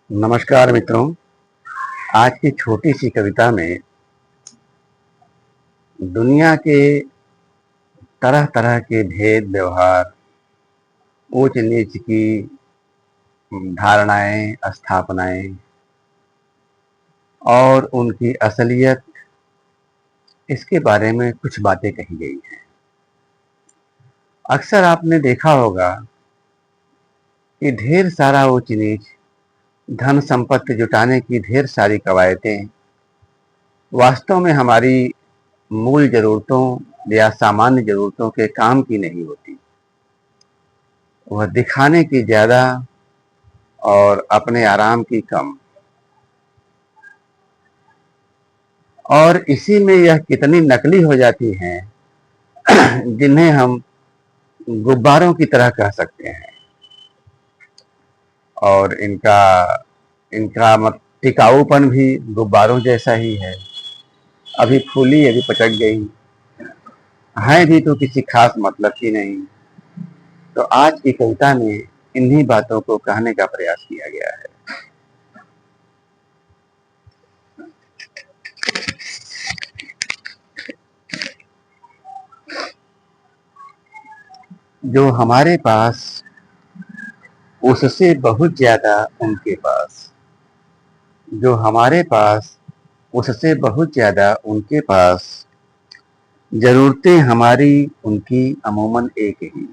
नमस्कार मित्रों। आज की छोटी सी कविता में दुनिया के तरह तरह के भेद व्यवहार, ऊंच नीच की धारणाएं, स्थापनाएं और उनकी असलियत, इसके बारे में कुछ बातें कही गई हैं। अक्सर आपने देखा होगा कि ढेर सारा ऊंच नीच, धन संपत्ति जुटाने की ढेर सारी कवायतें वास्तव में हमारी मूल जरूरतों या सामान्य जरूरतों के काम की नहीं होती। वह दिखाने की ज्यादा और अपने आराम की कम। और इसी में यह कितनी नकली हो जाती हैं जिन्हें हम गुब्बारों की तरह कह सकते हैं। और इनका इनका मत टिकाऊपन भी गुब्बारों जैसा ही है। अभी फूली, अभी पचक गई, है भी तो किसी खास मतलब की नहीं। तो आज की कविता में इन्हीं बातों को कहने का प्रयास किया गया है। जो हमारे पास उससे बहुत ज्यादा उनके पास, जो हमारे पास उससे बहुत ज्यादा उनके पास, जरूरतें हमारी उनकी अमूमन एक ही,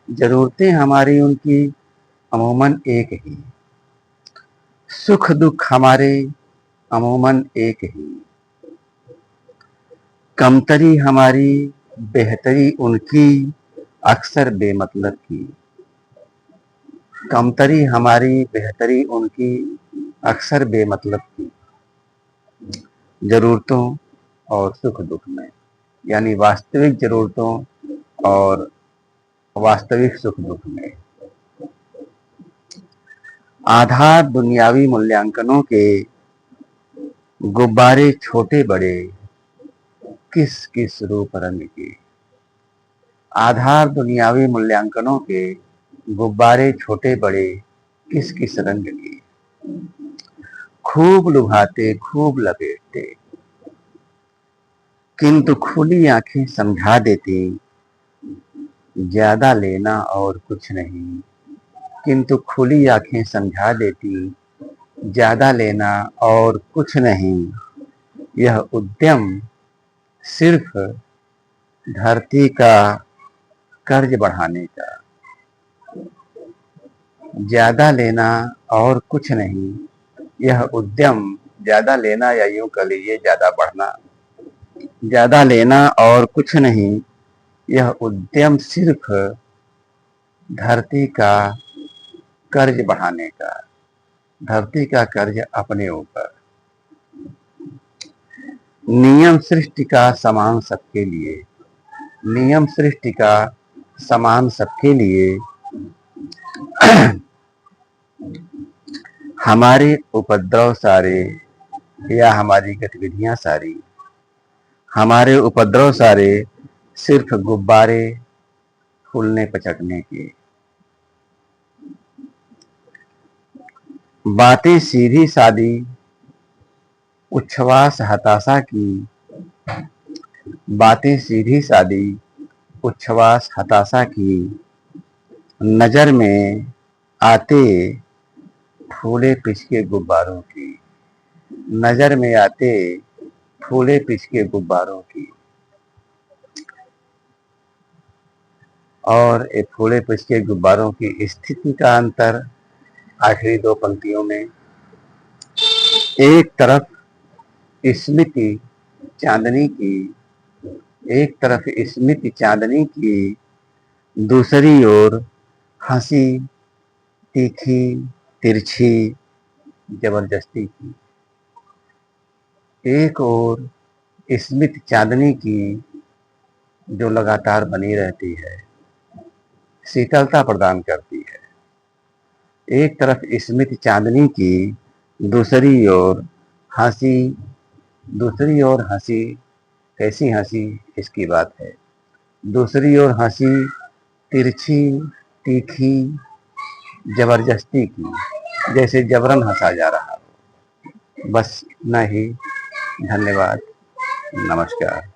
जरूरतें हमारी उनकी अमूमन एक ही, सुख दुख हमारे अमूमन एक ही, कमतरी हमारी बेहतरी उनकी अक्सर बेमतलब की, कमतरी हमारी बेहतरी उनकी अक्सर बेमतलब की। जरूरतों और सुख दुख में, यानी वास्तविक जरूरतों और वास्तविक सुख दुख में, आधार दुनियावी मूल्यांकनों के गुब्बारे छोटे बड़े किस किस रूप रंग के, आधार दुनियावी मूल्यांकनों के गुब्बारे छोटे बड़े किस किस रंग के, खूब लुभाते खूब लपेटते, किंतु खुली आंखें समझा देती ज्यादा लेना और कुछ नहीं, किंतु खुली आंखें समझा देती ज्यादा लेना और कुछ नहीं। यह उद्यम सिर्फ धरती का कर्ज बढ़ाने का, ज्यादा लेना और कुछ नहीं। यह उद्यम, ज्यादा लेना या यूं कह लीजिए ज्यादा बढ़ना, ज्यादा लेना और कुछ नहीं। यह उद्यम सिर्फ धरती का कर्ज बढ़ाने का, धरती का कर्ज अपने ऊपर। नियम सृष्टि का समान सबके लिए, नियम सृष्टि का समान सबके लिए, हमारे उपद्रव सारे या हमारी गतिविधियां सारी, हमारे उपद्रव सारे सिर्फ गुब्बारे फूलने पचकने के। बातें सीधी सादी उच्छ्वास हताशा की, बातें सीधी सादी उच्छ्वास हताशा की, नजर में आते फूले पिचके गुब्बारों की, नजर में आते फूले पिचके गुब्बारों की। और ये फूले पिचके गुब्बारों की स्थिति का अंतर आखिरी दो पंक्तियों में। एक तरफ स्मृति चांदनी की, एक तरफ स्मृति चांदनी की, दूसरी ओर हंसी तीखी तिरछी जबरदस्ती की। एक ओर स्मृति चांदनी की जो लगातार बनी रहती है, शीतलता प्रदान करती है। एक तरफ स्मृति चांदनी की, दूसरी ओर हंसी, दूसरी ओर हंसी, कैसी हंसी इसकी बात है। दूसरी ओर हंसी तिरछी तीखी जबरदस्ती की। जैसे जबरन हंसा जा रहा हो। बस इतना ही। धन्यवाद। नमस्कार।